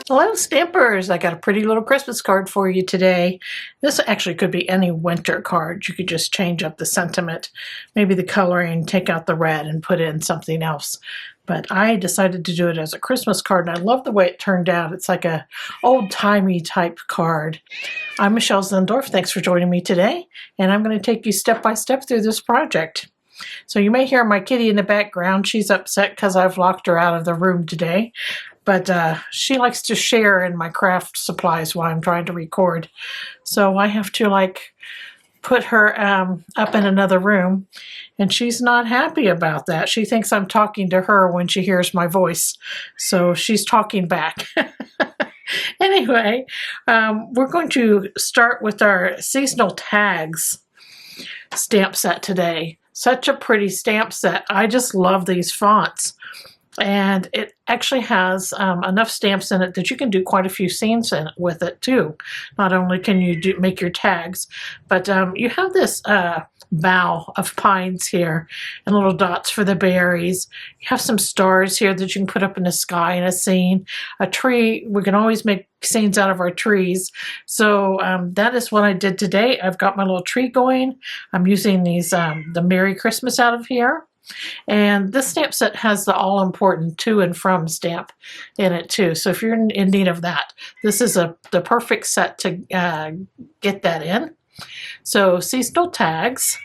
Hello, Stampers! I got a pretty little Christmas card for you today. This actually could be any winter card. You could just change up the sentiment, maybe the coloring, take out the red and put in something else. But I decided to do it as a Christmas card, and I love the way it turned out. It's like a old-timey type card. I'm Michelle Zindorf. Thanks for joining me today, and I'm going to take you step by step through this project. So you may hear my kitty in the background. She's upset because I've locked her out of the room today. But she likes to share in my craft supplies while I'm trying to record. So I have to put her up in another room, and she's not happy about that. She thinks I'm talking to her when she hears my voice. So she's talking back. Anyway, we're going to start with our seasonal tags stamp set today. Such a pretty stamp set. I just love these fonts. And it actually has enough stamps in it that you can do quite a few scenes with it too. Not only can you make your tags, but you have this bough of pines here and little dots for the berries. You have some stars here that you can put up in the sky in a scene. A tree, we can always make scenes out of our trees. So that is what I did today. I've got my little tree going. I'm using these the Merry Christmas out of here. And this stamp set has the all-important to and from stamp in it too. So if you're in need of that, this is the perfect set to get that in. So seasonal tags.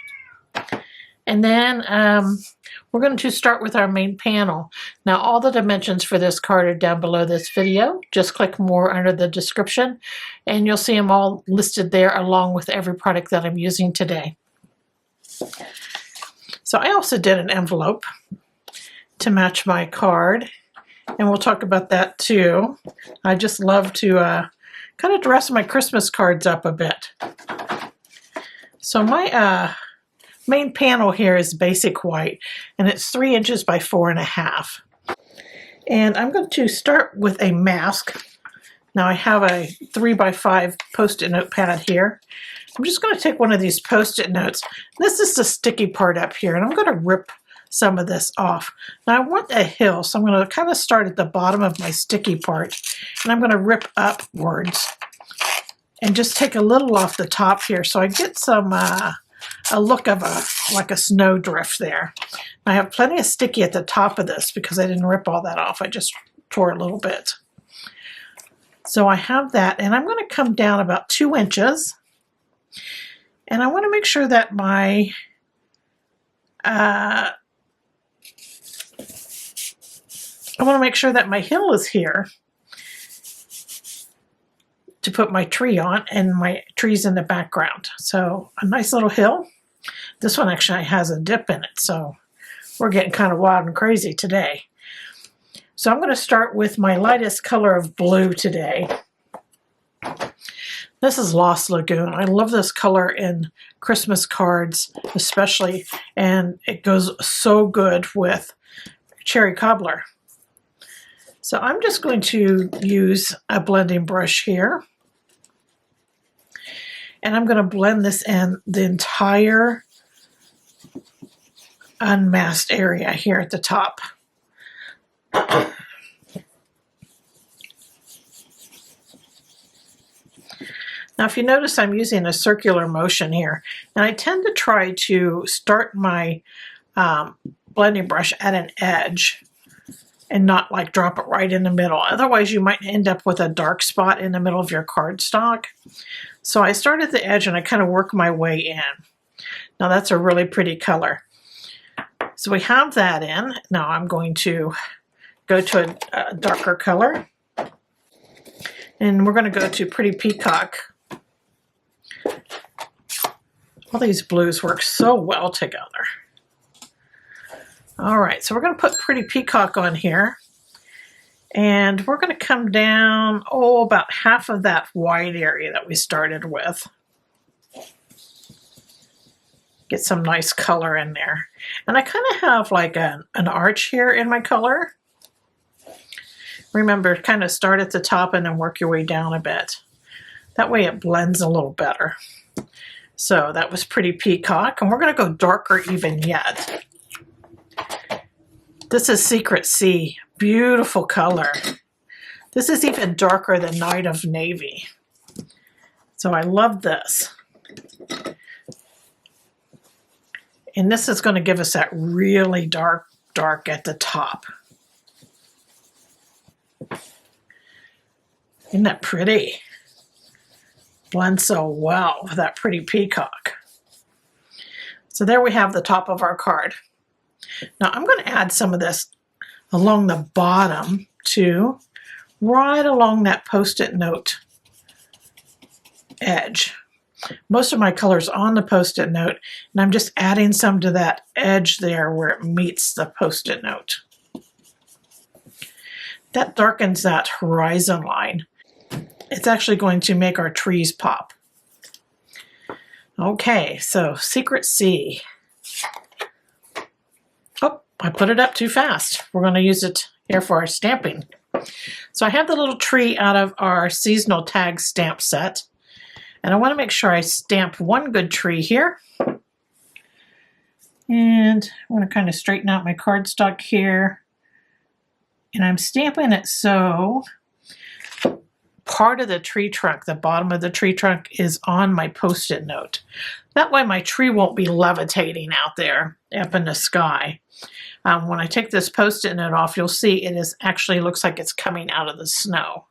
And then we're going to start with our main panel. Now all the dimensions for this card are down below this video. Just click more under the description and you'll see them all listed there along with every product that I'm using today. So I also did an envelope to match my card, and we'll talk about that too. I just love to kind of dress my Christmas cards up a bit. So my main panel here is basic white, and it's 3 inches by 4.5. And I'm going to start with a mask. Now I have a 3 by 5 Post-it note pad here. I'm just going to take one of these Post-it notes. This is the sticky part up here, and I'm going to rip some of this off. Now I want a hill, so I'm going to kind of start at the bottom of my sticky part, and I'm going to rip upwards and just take a little off the top here so I get some a look of like a snow drift there. I have plenty of sticky at the top of this because I didn't rip all that off. I just tore a little bit. So I have that, and I'm going to come down about 2 inches. And I want to make sure that my hill is here to put my tree on, and my tree's in the background. So a nice little hill. This one actually has a dip in it, so we're getting kind of wild and crazy today. So I'm going to start with my lightest color of blue today. This is Lost Lagoon. I love this color in Christmas cards especially, and it goes so good with cherry cobbler. So I'm just going to use a blending brush here, and I'm going to blend this in the entire unmasked area here at the top. Now, if you notice, I'm using a circular motion here, and I tend to try to start my blending brush at an edge and not drop it right in the middle. Otherwise, you might end up with a dark spot in the middle of your cardstock. So I start at the edge and I kind of work my way in. Now, that's a really pretty color. So we have that in. Now I'm going to go to a darker color, and we're going to go to Pretty Peacock. All these blues work so well together. All right, so we're going to put Pretty Peacock on here, and we're going to come down, about half of that white area that we started with. Get some nice color in there. And I kind of have an arch here in my color. Remember, kind of start at the top and then work your way down a bit. That way it blends a little better. So that was Pretty Peacock, and we're going to go darker even yet. This is Secret Sea. Beautiful color. This is even darker than Night of Navy. So I love this. And this is going to give us that really dark at the top. Isn't that pretty? Blends so well with that pretty peacock. So there we have the top of our card. Now I'm going to add some of this along the bottom too, right along that Post-it note edge. Most of my color's on the Post-it note, and I'm just adding some to that edge there where it meets the Post-it note. That darkens that horizon line. It's actually going to make our trees pop. Okay, so Secret C. Oh, I put it up too fast. We're going to use it here for our stamping. So I have the little tree out of our seasonal tag stamp set. And I want to make sure I stamp one good tree here. And I'm going to kind of straighten out my cardstock here. And I'm stamping it so part of the tree trunk, the bottom of the tree trunk, is on my Post-it note. That way my tree won't be levitating out there up in the sky. When I take this Post-it note off, you'll see it is actually looks like it's coming out of the snow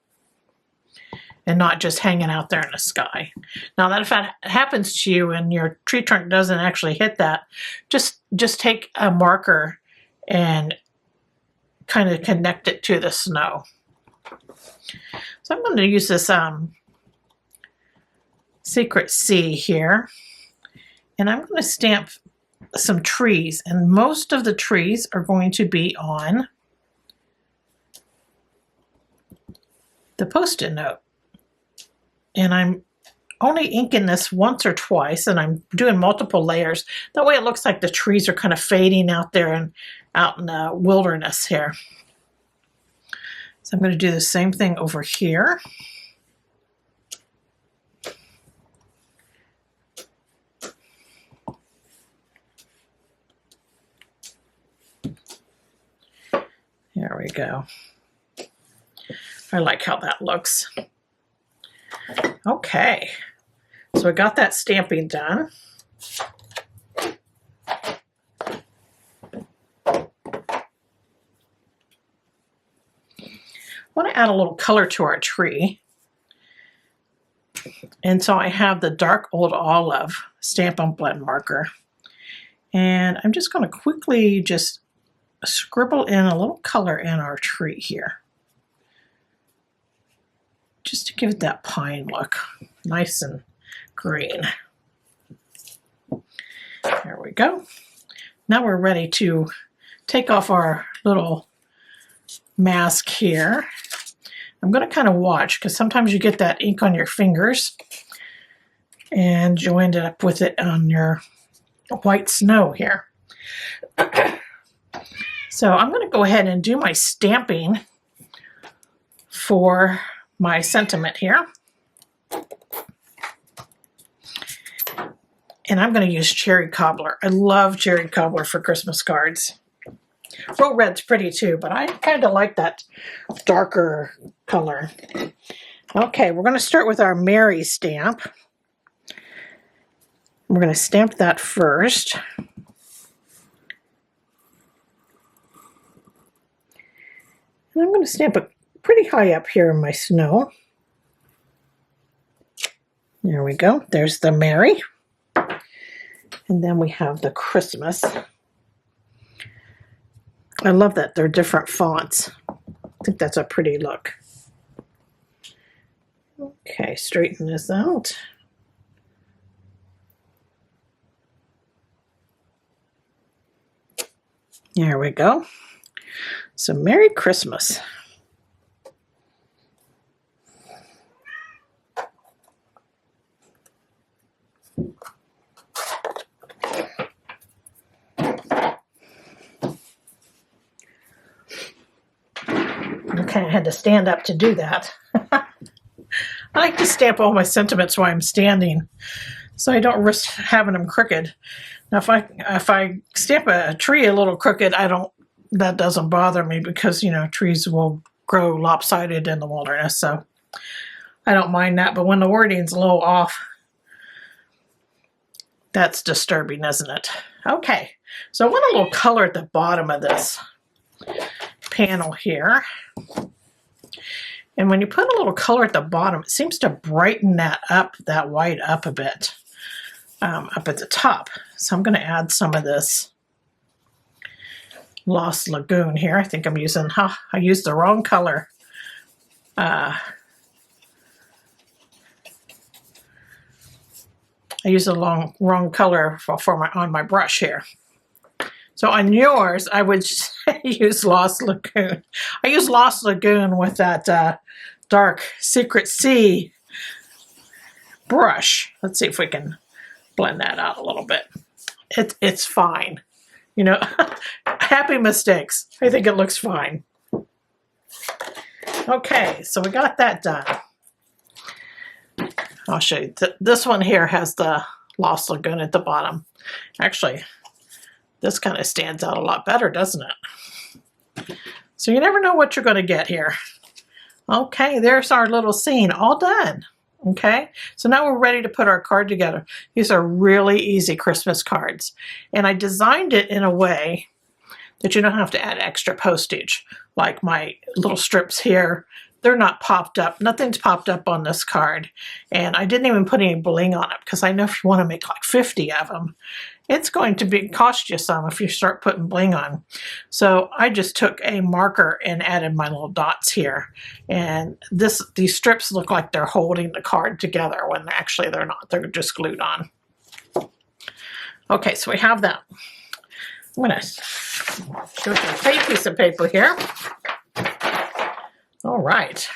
and not just hanging out there in the sky. Now that if that happens to you and your tree trunk doesn't actually hit that, just take a marker and kind of connect it to the snow. So I'm going to use this Secret C here, and I'm going to stamp some trees, and most of the trees are going to be on the Post-it note. And I'm only inking this once or twice, and I'm doing multiple layers. That way it looks like the trees are kind of fading out there and out in the wilderness here. So I'm going to do the same thing over here. There we go. I like how that looks. Okay, so I got that stamping done. I want to add a little color to our tree. And so I have the dark old olive Stampin' Blend marker. And I'm just going to quickly just scribble in a little color in our tree here. Just to give it that pine look, nice and green. There we go. Now we're ready to take off our little mask here. I'm going to kind of watch because sometimes you get that ink on your fingers and you end up with it on your white snow here. So I'm going to go ahead and do my stamping for my sentiment here. And I'm going to use Cherry Cobbler. I love Cherry Cobbler for Christmas cards. Roll Red's pretty too, but I kind of like that darker color. Okay, we're going to start with our Mary stamp. We're going to stamp that first. And I'm going to stamp it pretty high up here in my snow. There we go. There's the Mary. And then we have the Christmas. I love that they're different fonts. I think that's a pretty look. Okay, straighten this out. There we go. So Merry Christmas. Okay, I had to stand up to do that. I like to stamp all my sentiments while I'm standing, so I don't risk having them crooked. Now, if I stamp a tree a little crooked, that doesn't bother me because, you know, trees will grow lopsided in the wilderness, so I don't mind that. But when the wording's a little off, that's disturbing, isn't it? Okay, so I want a little color at the bottom of this panel here. And when you put a little color at the bottom, it seems to brighten that up, that white up a bit, up at the top. So I'm going to add some of this Lost Lagoon here. I think I'm using, I used the wrong color. I used the wrong color on my brush here. So on yours, I would use Lost Lagoon. I use Lost Lagoon with that dark Secret Sea brush. Let's see if we can blend that out a little bit. It's fine. You know, happy mistakes. I think it looks fine. Okay, so we got that done. I'll show you. This one here has the Lost Lagoon at the bottom. Actually, this kind of stands out a lot better, doesn't it? So you never know what you're going to get here. Okay, there's our little scene all done. Okay, so now we're ready to put our card together. These are really easy Christmas cards. And I designed it in a way that you don't have to add extra postage. Like my little strips here, they're not popped up. Nothing's popped up on this card. And I didn't even put any bling on it because I know if you want to make like 50 of them, it's going to cost you some if you start putting bling on. So I just took a marker and added my little dots here. And these strips look like they're holding the card together when actually they're not. They're just glued on. Okay, so we have that. I'm going to go to a fake piece of paper here. All right.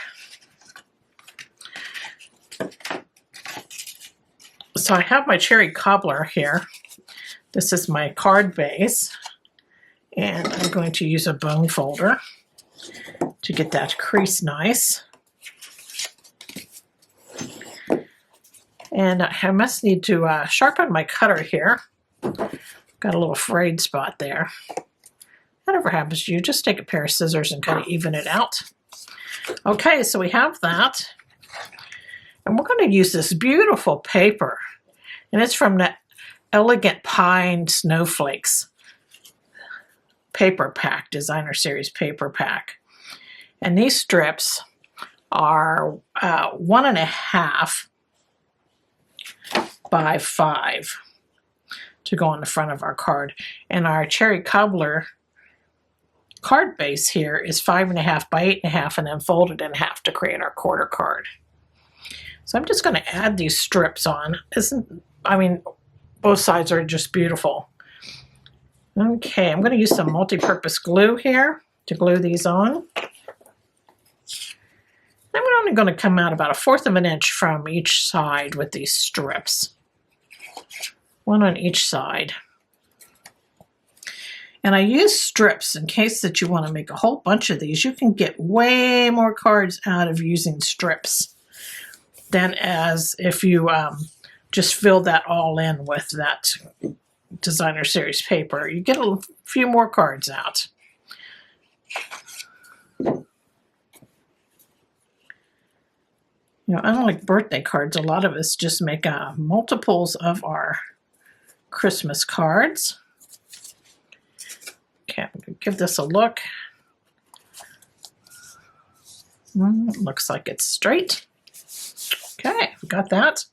So I have my cherry cobbler here. This is my card base, and I'm going to use a bone folder to get that crease nice. And I must need to sharpen my cutter here. Got a little frayed spot there. Whatever happens to you, just take a pair of scissors and kind of even it out. Okay, so we have that. And we're going to use this beautiful paper. And it's from the Elegant Pine Snowflakes paper pack, designer series paper pack. And these strips are 1.5 by 5 to go on the front of our card. And our cherry cobbler card base here is 5.5 by 8.5 and then folded in half to create our quarter card. So I'm just going to add these strips on. Both sides are just beautiful. Okay, I'm going to use some multi-purpose glue here to glue these on. I'm only going to come out about 1/4 of an inch from each side with these strips. One on each side. And I use strips in case that you want to make a whole bunch of these. You can get way more cards out of using strips than as if you just fill that all in with that designer series paper. You get a few more cards out. You know, unlike birthday cards, a lot of us just make multiples of our Christmas cards. Okay, I'm going to give this a look. Looks like it's straight. Okay, we got that.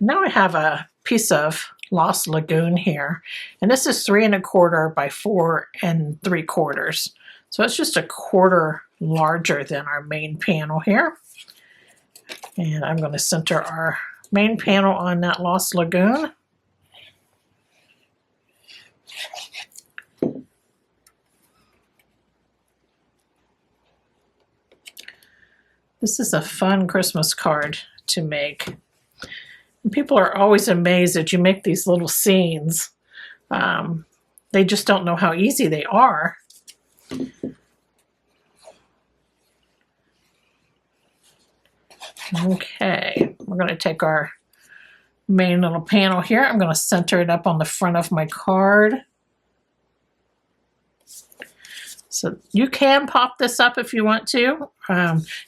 Now I have a piece of Lost Lagoon here, and this is 3 1/4 by 4 3/4. So it's just 1/4 larger than our main panel here. And I'm going to center our main panel on that Lost Lagoon. This is a fun Christmas card to make. And people are always amazed that you make these little scenes. They just don't know how easy they are. Okay, we're going to take our main little panel here. I'm going to center it up on the front of my card. So you can pop this up if you want to.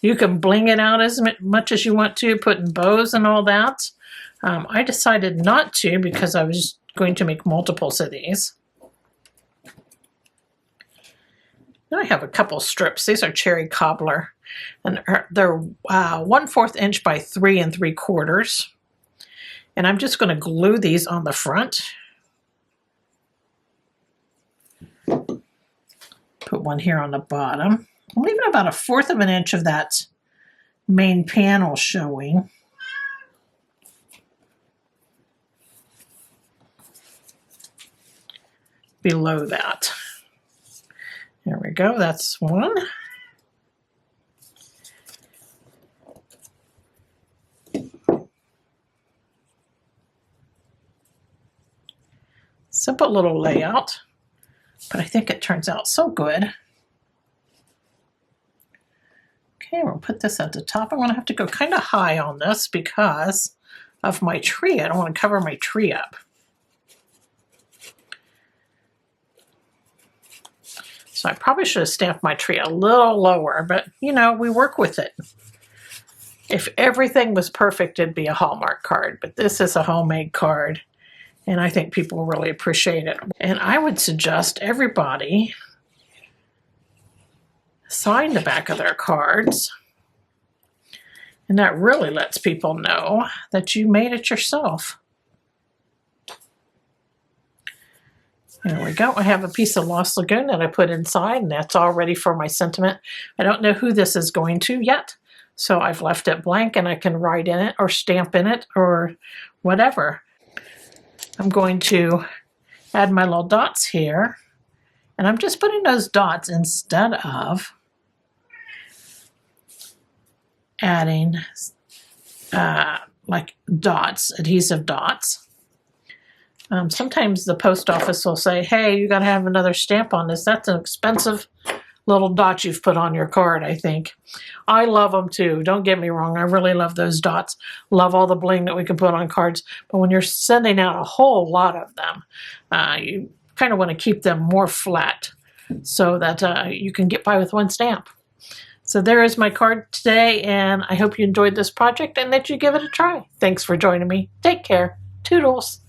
You can bling it out as much as you want to, put in bows and all that. I decided not to because I was going to make multiples of these. Now I have a couple strips. These are cherry cobbler, and they're 1/4 inch by 3 3/4. And I'm just going to glue these on the front. Put one here on the bottom. I'm leaving about 1/4 inch of that main panel showing. Below that. There we go, that's one. Simple little layout, but I think it turns out so good. Okay, we'll put this at the top. I'm going to have to go kind of high on this because of my tree. I don't want to cover my tree up. So I probably should have stamped my tree a little lower, but you know, we work with it. If everything was perfect, it'd be a Hallmark card, but this is a homemade card, and I think people really appreciate it. And I would suggest everybody sign the back of their cards, and that really lets people know that you made it yourself. There we go. I have a piece of Lost Lagoon that I put inside, and that's all ready for my sentiment. I don't know who this is going to yet, so I've left it blank, and I can write in it or stamp in it or whatever. I'm going to add my little dots here, and I'm just putting those dots instead of adding like dots, adhesive dots. Sometimes the post office will say, hey, you got to have another stamp on this. That's an expensive little dot you've put on your card, I think. I love them too. Don't get me wrong. I really love those dots. Love all the bling that we can put on cards. But when you're sending out a whole lot of them, you kind of want to keep them more flat so that you can get by with one stamp. So there is my card today, and I hope you enjoyed this project and that you give it a try. Thanks for joining me. Take care. Toodles.